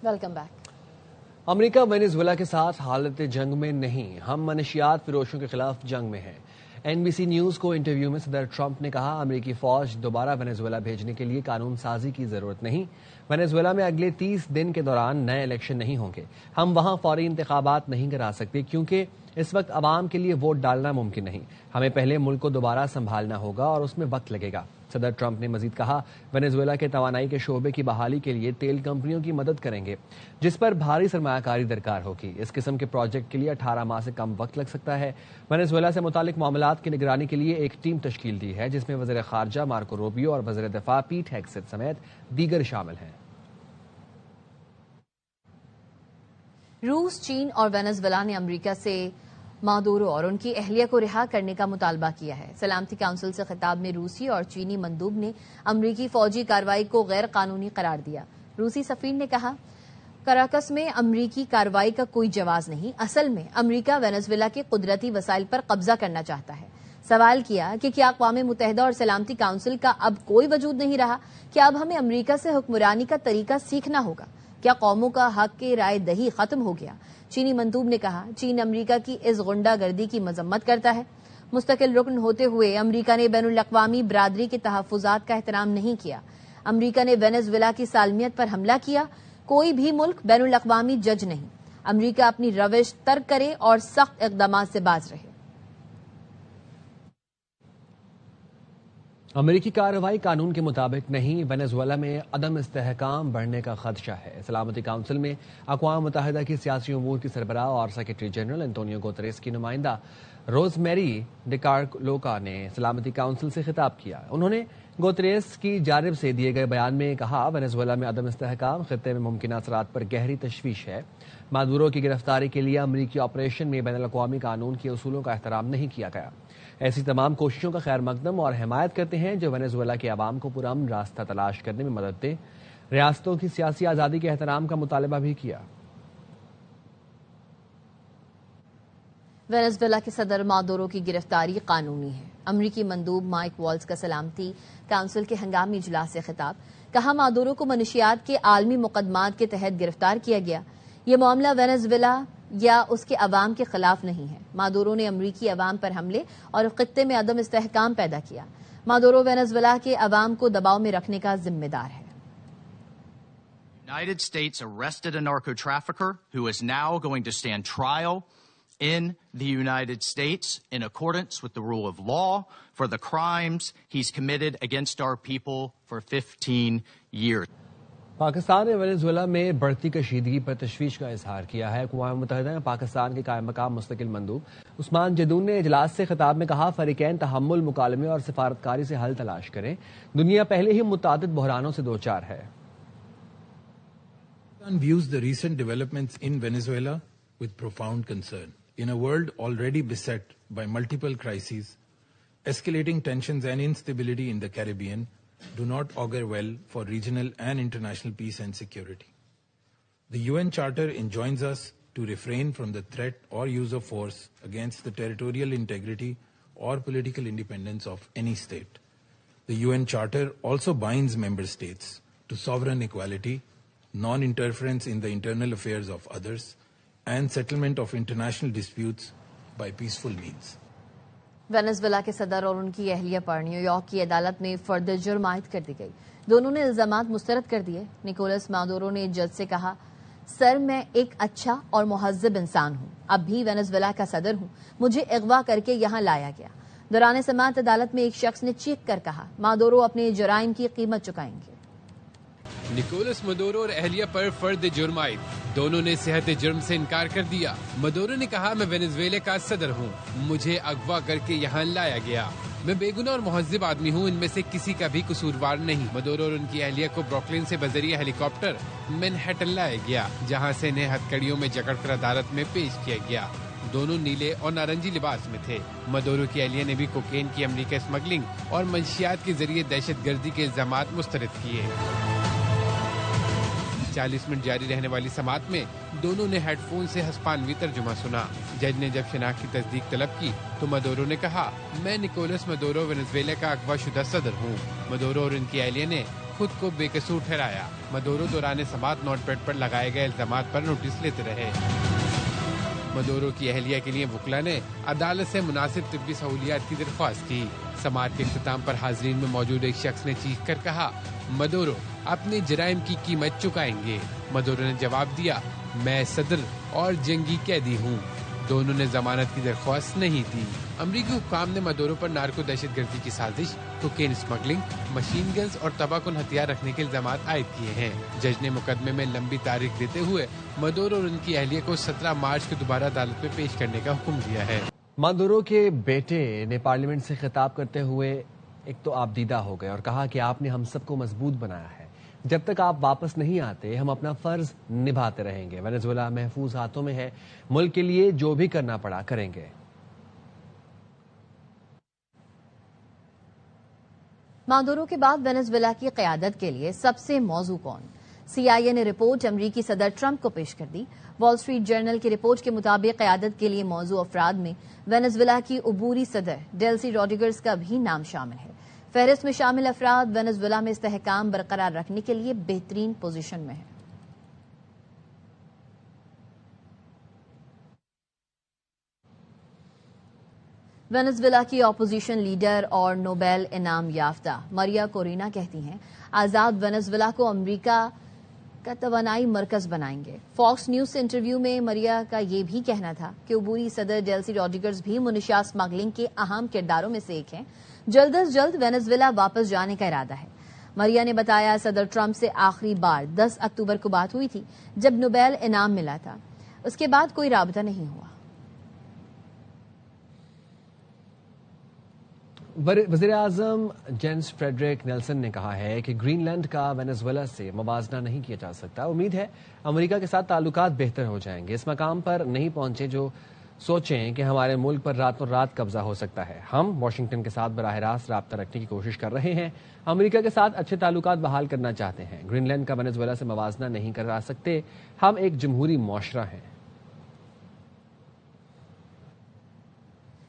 Welcome back. امریکہ Venezuela کے ساتھ حالت جنگ میں نہیں، ہم منشیات فروشوں کے خلاف جنگ میں ہیں. NBC نیوز کو انٹرویو میں صدر ٹرمپ نے کہا امریکی فوج دوبارہ وینزویلا بھیجنے کے لیے قانون سازی کی ضرورت نہیں. وینزویلا میں اگلے 30 دن کے دوران نئے الیکشن نہیں ہوں گے. ہم وہاں فوری انتخابات نہیں کرا سکتے کیونکہ اس وقت عوام کے لیے ووٹ ڈالنا ممکن نہیں. ہمیں پہلے ملک کو دوبارہ سنبھالنا ہوگا اور اس میں وقت لگے گا. صدر ٹرمپ نے مزید کہا وینزویلا کے توانائی کے شعبے کی بحالی کے لیے تیل کمپنیوں کی مدد کریں گے جس پر بھاری سرمایہ کاری درکار ہوگی. اس قسم کے پروجیکٹ کے لیے 18 ماہ سے کم وقت لگ سکتا ہے. وینزویلا سے متعلق معاملات کی نگرانی کے لیے ایک ٹیم تشکیل دی ہے جس میں وزیر خارجہ مارکو روبیو اور وزیر دفاع پیٹ ہیگسیت سمیت دیگر شامل ہیں. روس، چین اور وینزویلا نے امریکہ سے مادورو اور ان کی اہلیہ کو رہا کرنے کا مطالبہ کیا ہے. سلامتی کونسل سے خطاب میں روسی اور چینی مندوب نے امریکی فوجی کارروائی کو غیر قانونی قرار دیا. روسی سفیر نے کہا کراکس میں امریکی کارروائی کا کوئی جواز نہیں. اصل میں امریکہ وینزویلا کے قدرتی وسائل پر قبضہ کرنا چاہتا ہے. سوال کیا کہ کیا اقوام متحدہ اور سلامتی کونسل کا اب کوئی وجود نہیں رہا؟ کیا اب ہمیں امریکہ سے حکمرانی کا طریقہ سیکھنا ہوگا؟ کیا قوموں کا حق کے رائے دہی ختم ہو گیا؟ چینی مندوب نے کہا چین امریکہ کی اس غنڈہ گردی کی مذمت کرتا ہے. مستقل رکن ہوتے ہوئے امریکہ نے بین الاقوامی برادری کے تحفظات کا احترام نہیں کیا. امریکہ نے وینزویلا کی سالمیت پر حملہ کیا. کوئی بھی ملک بین الاقوامی جج نہیں. امریکہ اپنی روش ترک کرے اور سخت اقدامات سے باز رہے. امریکی کارروائی قانون کے مطابق نہیں، وینزویلا میں عدم استحکام بڑھنے کا خدشہ ہے. سلامتی کونسل میں اقوام متحدہ کی سیاسی امور کی سربراہ اور سیکرٹری جنرل انتونیو گوتریس کی نمائندہ روزمیری ڈیکارلوکا نے سلامتی کونسل سے خطاب کیا. انہوں نے گوتریس کی جانب سے دیے گئے بیان میں کہا وینزویلا میں عدم استحکام خطے میں ممکنہ اثرات پر گہری تشویش ہے. مادورو کی گرفتاری کے لیے امریکی آپریشن میں بین الاقوامی قانون کے اصولوں کا احترام نہیں کیا گیا. ایسی تمام کوششوں کا خیر مقدم اور حمایت کرتے ہیں جو وینزویلا کے عوام کو پرامن راستہ تلاش کرنے میں مدد دے. ریاستوں کی سیاسی آزادی کے احترام کا مطالبہ بھی کیا. وینزویلا کے صدر مادورو کی گرفتاری قانونی ہے. امریکی مندوب مائک والز کا سلامتی کونسل کے ہنگامی اجلاس سے خطاب. کہا مادورو کو منشیات کے عالمی مقدمات کے تحت گرفتار کیا گیا. یہ معاملہ وینزویلا یا اس کے عوام کے خلاف نہیں ہے. مادورو نے امریکی عوام پر حملے اور خطے میں عدم استحکام پیدا کیا. مادورو وینزویلا کے عوام کو دباؤ میں رکھنے کا ذمہ دار ہے. United States arrested a narco trafficker who is now going to stand trial in the United States in accordance with the rule of law for the crimes he's committed against our people for 15 years. Pakistan نے Venezuela میں بڑھتی کشیدگی پر تشویش کا اظہار کیا ہے. اقوام متحدہ میں پاکستان کے قائم مقام مستقل مندوب عثمان جدون نے اجلاس سے خطاب میں کہا فریقین تحمل، مکالمے اور سفارتکاری سے حل تلاش کریں. دنیا پہلے ہی متعدد بحرانوں سے دوچار ہے. Pakistan views the recent developments in Venezuela with profound concern. In a world already beset by multiple crises, escalating tensions and instability in the Caribbean do not augur well for regional and international peace and security. The UN Charter enjoins us to refrain from the threat or use of force against the territorial integrity or political independence of any state. The UN Charter also binds member states to sovereign equality, non-interference in the internal affairs of others, and settlement of international disputes by peaceful means. Venezuela کے صدر اور ان کی اہلیہ پر new York کی عدالت میں فرد جرم عائد کر دی گئی. دونوں نے الزامات مسترد کر دیے. نکولس مادورو نے جج سے کہا سر میں ایک اچھا اور مہذب انسان ہوں، اب بھی وینزویلا کا صدر ہوں، مجھے اغوا کر کے یہاں لایا گیا. دوران سماعت عدالت میں ایک شخص نے چیخ کر کہا مادورو اپنے جرائم کی قیمت چکائیں گے. نکولس مادورو اور اہلیہ پر فرد جرم عائد. دونوں نے صحت جرم سے انکار کر دیا. مادورو نے کہا میں وینزویلا کا صدر ہوں، مجھے اغوا کر کے یہاں لایا گیا، میں بے گناہ اور مہذب آدمی ہوں، ان میں سے کسی کا بھی قصوروار نہیں. مادورو اور ان کی اہلیہ کو بروکلن سے بذریعہ ہیلی کاپٹر مینہٹن لایا گیا جہاں سے انہیں ہتھکڑیوں میں جکڑ کر عدالت میں پیش کیا گیا. دونوں نیلے اور نارنجی لباس میں تھے. مادورو کی اہلیہ نے بھی کوکین کی امریکہ اسمگلنگ اور منشیات کے ذریعے دہشت گردی کے الزامات مسترد کیے. 40 منٹ جاری رہنے والی سماعت میں دونوں نے ہیڈ فون سے ہسپانوی ترجمہ سنا. جج نے جب شناخت کی تصدیق طلب کی تو مادورو نے کہا میں نکولس مادورو وینزویلا کا اغوا شدہ صدر ہوں. مادورو اور ان کی اہلیہ نے خود کو بے قصور ٹھہرایا۔ مدورو دوران سماعت نوٹ پیڈ پر لگائے گئے الزامات پر نوٹس لیتے رہے۔ مدورو کی اہلیہ کے لیے وکلا نے عدالت سے مناسب طبی سہولیات کی درخواست کی۔ سماعت کے اختتام پر حاضرین میں موجود ایک شخص نے چیخ کر کہا، مدورو اپنے جرائم کی قیمت چکائیں گے۔ مدورو نے جواب دیا، میں صدر اور جنگی قیدی ہوں۔ دونوں نے ضمانت کی درخواست نہیں دی۔ امریکی حکام نے مدورو پر نارکو دہشت گردی کی سازش، کوکین اسمگلنگ، مشین گنز اور تباہ کن ہتھیار رکھنے کے الزامات عائد کیے ہیں۔ جج نے مقدمے میں لمبی تاریخ دیتے ہوئے مدورو اور ان کی اہلیہ کو 17 مارچ کو دوبارہ عدالت میں پیش کرنے کا حکم دیا ہے۔ مادورو کے بیٹے نے پارلیمنٹ سے خطاب کرتے ہوئے ایک تو آپ دیدہ ہو گئے اور کہا کہ آپ نے ہم سب کو مضبوط بنایا ہے، جب تک آپ واپس نہیں آتے ہم اپنا فرض نبھاتے رہیں گے۔ وینزویلا محفوظ ہاتھوں میں ہے، ملک کے لیے جو بھی کرنا پڑا کریں گے۔ مادورو کے بعد وینزویلا کی قیادت کے لیے سب سے موزوں کون؟ CIA نے رپورٹ امریکی صدر ٹرمپ کو پیش کر دی۔ وال اسٹریٹ جرنل کی رپورٹ کے مطابق قیادت کے لیے موزوں افراد میں وینزویلا کی عبوری صدر ڈیلسی روڈریگز کا بھی نام شامل ہے۔ فہرست میں شامل افراد وینزویلا میں استحکام برقرار رکھنے کے لیے بہترین پوزیشن میں ہیں۔ وینزویلا کی اپوزیشن لیڈر اور نوبیل انعام یافتہ ماریا کورینا کہتی ہیں، آزاد وینزویلا کو امریکہ کا توانائی مرکز بنائیں گے۔ فاکس نیوز سے انٹرویو میں ماریا کا یہ بھی کہنا تھا کہ عبوری صدر ڈیلسی روڈریگز بھی منشیات اسمگلنگ کے اہم کرداروں میں سے ایک ہیں۔ جلد از جلد وینزویلا واپس جانے کا ارادہ ہے۔ ماریا نے بتایا، صدر ٹرمپ سے آخری بار 10 اکتوبر کو بات ہوئی تھی جب نوبیل انعام ملا تھا، اس کے بعد کوئی رابطہ نہیں ہوا۔ وزیر اعظم جینس فریڈرک نیلسن نے کہا ہے کہ گرین لینڈ کا وینزویلا سے موازنہ نہیں کیا جا سکتا۔ امید ہے امریکہ کے ساتھ تعلقات بہتر ہو جائیں گے۔ اس مقام پر نہیں پہنچے جو سوچیں کہ ہمارے ملک پر راتوں رات قبضہ ہو سکتا ہے۔ ہم واشنگٹن کے ساتھ براہ راست رابطہ رکھنے کی کوشش کر رہے ہیں، امریکہ کے ساتھ اچھے تعلقات بحال کرنا چاہتے ہیں۔ گرین لینڈ کا وینزویلا سے موازنہ نہیں کرا سکتے، ہم ایک جمہوری معاشرہ ہیں۔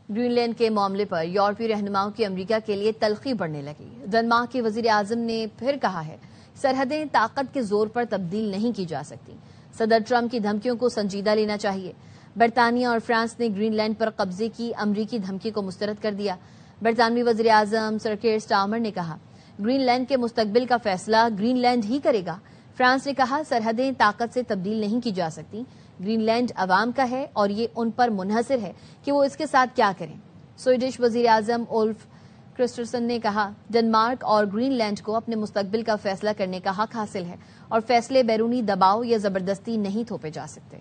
گرین لینڈ کے معاملے پر یورپی رہنماؤں کی امریکہ کے لیے تلخی بڑھنے لگی۔ ڈنمارک کے وزیر اعظم نے پھر کہا ہے، سرحدیں طاقت کے زور پر تبدیل نہیں کی جا سکتی۔ صدر ٹرمپ کی دھمکیوں کو سنجیدہ لینا چاہیے۔ برطانیہ اور فرانس نے گرین لینڈ پر قبضے کی امریکی دھمکی کو مسترد کر دیا۔ برطانوی وزیر اعظم سر کیئر سٹارمر نے کہا، گرین لینڈ کے مستقبل کا فیصلہ گرین لینڈ ہی کرے گا۔ فرانس نے کہا، سرحدیں طاقت سے تبدیل نہیں کی جا سکتی، گرین لینڈ عوام کا ہے اور یہ ان پر منحصر ہے کہ وہ اس کے ساتھ کیا کریں۔ سویڈش وزیر اعظم اولف کرسٹرسن نے کہا، ڈنمارک اور گرین لینڈ کو اپنے مستقبل کا فیصلہ کرنے کا حق حاصل ہے اور فیصلے بیرونی دباؤ یا زبردستی نہیں تھوپے جا سکتے۔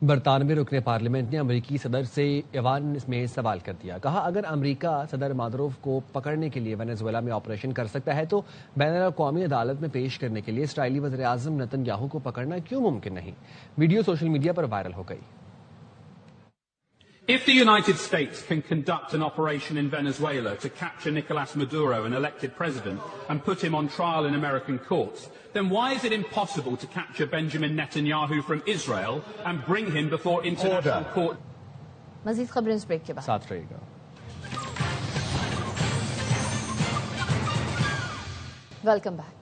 برطانوی رکن پارلیمنٹ نے امریکی صدر سے ایوان میں سوال کر دیا۔ کہا، اگر امریکہ صدر مادورو کو پکڑنے کے لیے وینزویلا میں آپریشن کر سکتا ہے تو بین الاقوامی عدالت میں پیش کرنے کے لیے اسرائیلی وزیر اعظم نتن یاہو کو پکڑنا کیوں ممکن نہیں؟ ویڈیو سوشل میڈیا پر وائرل ہو گئی۔ If the United States can conduct an operation in Venezuela to capture Nicolas Maduro, an elected president, and put him on trial in American courts, then why is it impossible to capture Benjamin Netanyahu from Israel and bring him before international court? مزید خبریں اس break کے بعد۔ ساتھ رہے گا۔ Welcome back.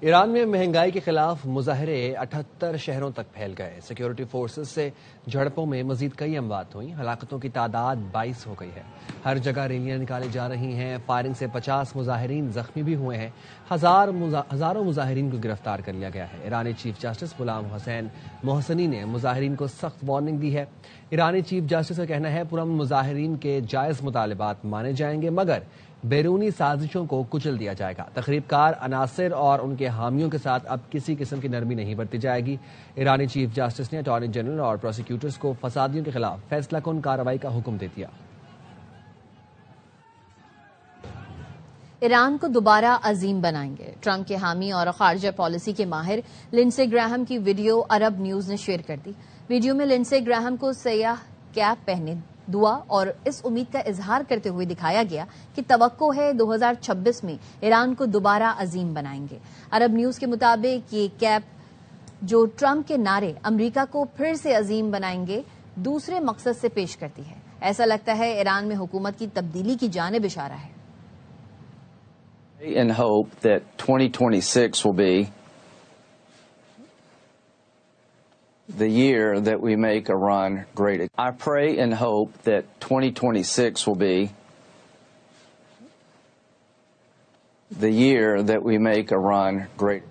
Iran میں مہنگائی کے خلاف مظاہرے 78 شہروں تک پھیل گئے۔ سیکیورٹی فورسز سے جھڑپوں میں مزید کئی اموات ہوئیں، ہلاکتوں کی تعداد 22 ہو گئی ہے۔ ہر جگہ ریلیاں نکالی جا رہی ہیں۔ فائرنگ سے 50 مظاہرین زخمی بھی ہوئے ہیں۔ ہزاروں مظاہرین کو گرفتار کر لیا گیا ہے۔ ایرانی چیف جسٹس غلام حسین محسنی نے مظاہرین کو سخت وارننگ دی ہے۔ ایرانی چیف جسٹس کا کہنا ہے، پرامن مظاہرین کے جائز مطالبات مانے جائیں گے مگر بیرونی سازشوں کو کچل دیا جائے گا۔ تخریب کار عناصر اور ان کے حامیوں کے ساتھ اب کسی قسم کی نرمی نہیں برتی جائے گی۔ ایرانی چیف جسٹس نے اٹارنی جنرل اور پروسیکیوٹرز کو فسادیوں کے خلاف فیصلہ کن کارروائی کا حکم دے دیا۔ ایران کو دوبارہ عظیم بنائیں گے، ٹرمپ کے حامی اور خارجہ پالیسی کے ماہر لنڈسے گراہم کی ویڈیو عرب نیوز نے شیئر کر دی۔ ویڈیو میں لنڈسے گراہم کو سیاہ کیپ پہنے دعا اور اس امید کا اظہار کرتے ہوئے دکھایا گیا کہ توقع ہے 2026 میں ایران کو دوبارہ عظیم بنائیں گے۔ عرب نیوز کے مطابق یہ کیپ جو ٹرمپ کے نعرے امریکہ کو پھر سے عظیم بنائیں گے دوسرے مقصد سے پیش کرتی ہے۔ ایسا لگتا ہے ایران میں حکومت کی تبدیلی کی جانب اشارہ ہے۔ And hope that 2026 will be the year that we make Iran great. I pray and hope that 2026 will be the year that we make Iran great.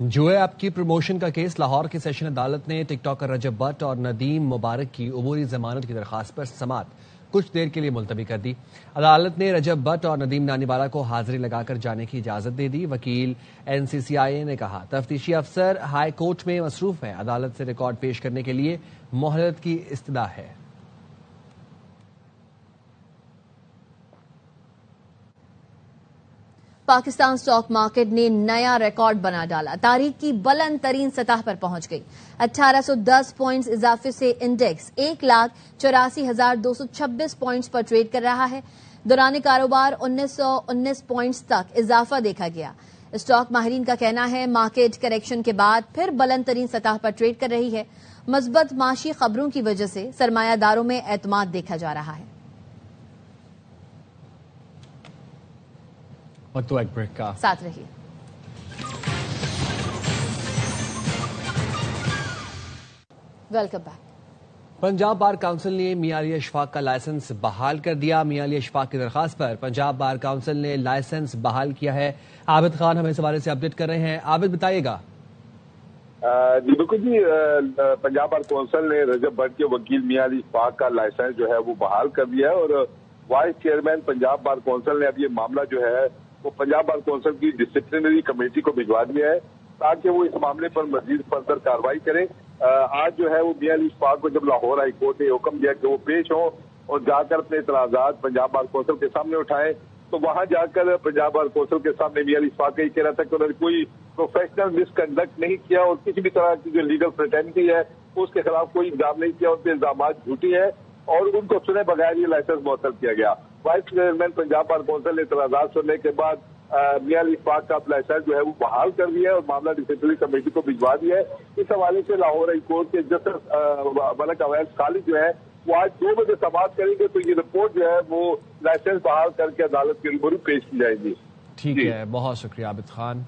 جو ہے آپ کی پروموشن کا کیس، لاہور کی سیشن عدالت نے ٹک ٹاکر رجب بٹ اور ندیم مبارک کی عبوری ضمانت کی درخواست پر سماعت کچھ دیر کے لیے ملتوی کر دی۔ عدالت نے رجب بٹ اور ندیم نانی والا کو حاضری لگا کر جانے کی اجازت دے دی۔ وکیل NCCIA نے کہا تفتیشی افسر ہائی کورٹ میں مصروف ہیں، عدالت سے ریکارڈ پیش کرنے کے لیے مہلت کی استدعا ہے۔ پاکستان سٹاک مارکیٹ نے نیا ریکارڈ بنا ڈالا، تاریخ کی بلند ترین سطح پر پہنچ گئی۔ 1810 پوائنٹس اضافے سے انڈیکس 1,84,226 پوائنٹس پر ٹریڈ کر رہا ہے۔ دوران کاروبار 1919 پوائنٹس تک اضافہ دیکھا گیا۔ اسٹاک ماہرین کا کہنا ہے مارکیٹ کریکشن کے بعد پھر بلند ترین سطح پر ٹریڈ کر رہی ہے۔ مثبت معاشی خبروں کی وجہ سے سرمایہ داروں میں اعتماد دیکھا جا رہا ہے۔ اور تو ایک بریک کا ساتھ رہیے۔ Welcome back. Punjab bar council نے میاں علی اشفاق کا لائسنس بحال کر دیا۔ میاں علی اشفاق کی درخواست پر پنجاب بار کونسل نے لائسنس بحال کیا ہے۔ عابد خان ہمیں اس حوالے سے اپڈیٹ کر رہے ہیں۔ عابد بتائیے گا۔ جی بالکل جی، پنجاب بار کونسل نے رجب بٹ کے وکیل میاں علی اشفاق کا لائسنس جو ہے وہ بحال کر دیا ہے، اور vice chairman Punjab bar council نے اب یہ معاملہ جو ہے وہ پنجاب بار کونسل کی ڈسپلنری کمیٹی کو بھجوا دیا ہے تاکہ وہ اس معاملے پر مزید فردر کارروائی کریں۔ آج جو ہے وہ میاں علی اشفاق کو جب لاہور ہائی کورٹ نے حکم دیا کہ وہ پیش ہوں اور جا کر اپنے اعتراضات پنجاب بار کونسل کے سامنے اٹھائیں، تو وہاں جا کر پنجاب بار کونسل کے سامنے میاں علی اشفاق کا یہ کہنا تھا کہ انہوں نے کوئی پروفیشنل مس کنڈکٹ نہیں کیا اور کسی بھی طرح کی جو لیگل فریٹرنٹی ہے اس کے خلاف کوئی الزام نہیں کیا، ان کے الزامات جھوٹی ہیں اور ان کو سنے بغیر یہ لائسنس معطل کیا گیا۔ Vice chairman Punjab bar council نے اعتراضات سننے کے بعد میاں علی اشفاق کا لائسنس جو ہے وہ بحال کر دیا ہے اور معاملہ ڈسپلنری کمیٹی کو بھجوا دیا ہے۔ اس حوالے سے لاہور ہائی کورٹ کے جسٹس ملک اویس خالد جو ہے وہ آج 2 بجے سماعت کریں گے، تو یہ رپورٹ جو ہے وہ لائسنس بحال کر کے عدالت کے روبرو پیش کی جائے گی۔ ٹھیک ہے، بہت شکریہ عابد خان۔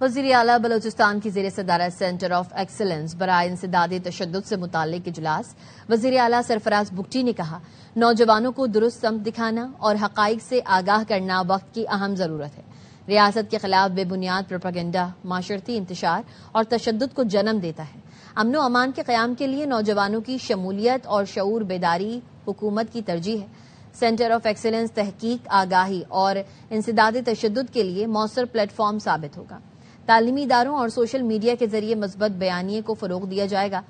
وزیر اعلیٰ بلوچستان کی زیر صدارت سینٹر آف ایکسلنس برائے انسداد تشدد سے متعلق اجلاس۔ وزیر اعلیٰ سرفراز بگٹی نے کہا نوجوانوں کو درست سمت دکھانا اور حقائق سے آگاہ کرنا وقت کی اہم ضرورت ہے۔ ریاست کے خلاف بے بنیاد پروپیگنڈا معاشرتی انتشار اور تشدد کو جنم دیتا ہے۔ امن و امان کے قیام کے لیے نوجوانوں کی شمولیت اور شعور بیداری حکومت کی ترجیح ہے۔ سینٹر آف ایکسلنس تحقیق، آگاہی اور انسداد تشدد کے لیے مؤثر پلیٹ فارم ثابت ہوگا۔ تعلیمی اداروں اور سوشل میڈیا کے ذریعے مثبت بیانیے کو فروغ دیا جائے گا۔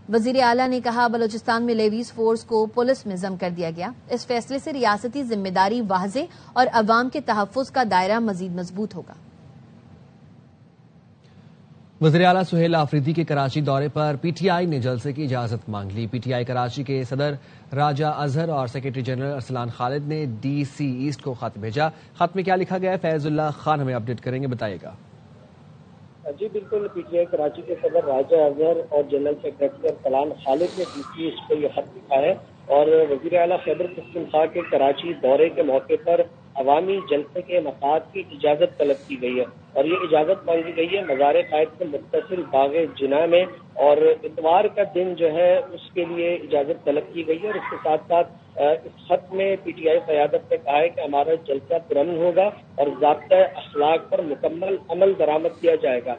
وزیر اعلیٰ نے کہا بلوچستان میں لیویز فورس کو پولیس میں ضم کر دیا گیا۔ اس فیصلے سے ریاستی ذمہ داری واضح اور عوام کے تحفظ کا دائرہ مزید مضبوط ہوگا۔ وزیر اعلیٰ سہیل آفریدی کے کراچی دورے پر PTI نے جلسے کی اجازت مانگ لی۔ PTI کراچی کے صدر راجہ اظہر اور سیکرٹری جنرل ارسلان خالد نے DC ایسٹ کو خط بھیجا۔ خط میں کیا لکھا گیا ہے فیض اللہ خان ہمیں اپڈیٹ کریں گے، بتائیے گا۔ جی بالکل، PTI کراچی کے صدر راجہ اظہر اور جنرل سیکرٹری ارسلان خالد نے DC ایسٹ کو یہ خط لکھا ہے اور وزیر اعلیٰ خیبر پختونخوا کے کراچی دورے کے موقع پر عوامی جلسے کے انعقاد کی اجازت طلب کی گئی ہے اور یہ اجازت مانگی گئی ہے مزار قائد سے متصل باغ جناح میں، اور اتوار کا دن جو ہے اس کے لیے اجازت طلب کی گئی ہے۔ اور اس کے ساتھ ساتھ اس خط میں PTI قیادت نے کہا ہے کہ ہمارا جلسہ پرامن ہوگا اور ضابطۂ اخلاق پر مکمل عمل درآمد کیا جائے گا۔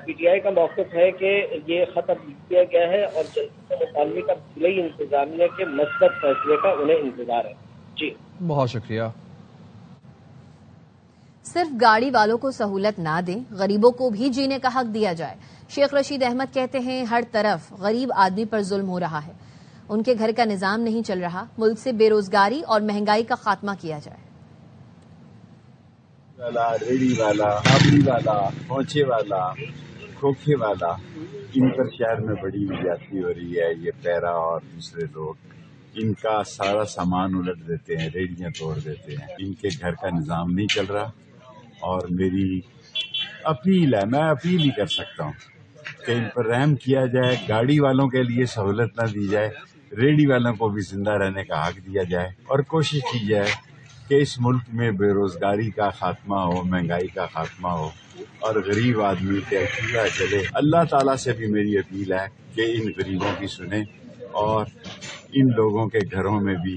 PTI کا موقف ہے کہ یہ خط اب لکھ دیا گیا ہے اور جلسے سے متعلق اب ضلعی انتظامیہ کے مثبت فیصلے کا انہیں انتظار ہے۔ جی بہت شکریہ۔ صرف گاڑی والوں کو سہولت نہ دیں، غریبوں کو بھی جینے کا حق دیا جائے۔ شیخ رشید احمد کہتے ہیں ہر طرف غریب آدمی پر ظلم ہو رہا ہے، ان کے گھر کا نظام نہیں چل رہا، ملک سے بے روزگاری اور مہنگائی کا خاتمہ کیا جائے۔ ریڑی والا، کابلی والا، پہنچے والا، کھوکھے والا، ان پر شہر میں بڑی زیادتی ہو رہی ہے۔ یہ پیرا اور دوسرے لوگ ان کا سارا سامان الٹ دیتے ہیں، ریڑیاں توڑ دیتے ہیں، ان کے گھر کا نظام نہیں چل رہا۔ اور میری اپیل ہے، میں اپیل ہی کر سکتا ہوں کہ ان پر رحم کیا جائے، گاڑی والوں کے لیے سہولت نہ دی جائے، ریڑی والوں کو بھی زندہ رہنے کا حق دیا جائے اور کوشش کی جائے کہ اس ملک میں بے روزگاری کا خاتمہ ہو، مہنگائی کا خاتمہ ہو اور غریب آدمی پہ چولہا چلے۔ اللہ تعالیٰ سے بھی میری اپیل ہے کہ ان غریبوں کی سنیں اور ان لوگوں کے گھروں میں بھی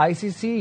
ICC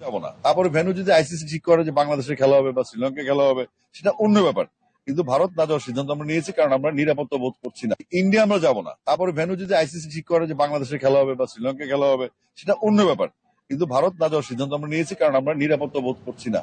যাব না, তারপরে ভেন্যু যদি ICC ঠিক করে যে বাংলাদেশে খেলা হবে বা শ্রীলঙ্কায় খেলা হবে সেটা অন্য ব্যাপার, কিন্তু ভারত না যাওয়ার সিদ্ধান্ত আমরা নিয়েছি কারণ আমরা নিরাপত্তা বোধ করছি না। ইন্ডিয়া আমরা যাব না, তারপরে ভেন্যু যদি ICC ঠিক করে যে বাংলাদেশে খেলা হবে বা শ্রীলঙ্কায় খেলা হবে সেটা অন্য ব্যাপার, কিন্তু ভারত না যাওয়ার সিদ্ধান্ত আমরা নিয়েছি কারণ আমরা নিরাপত্তা বোধ করছি না।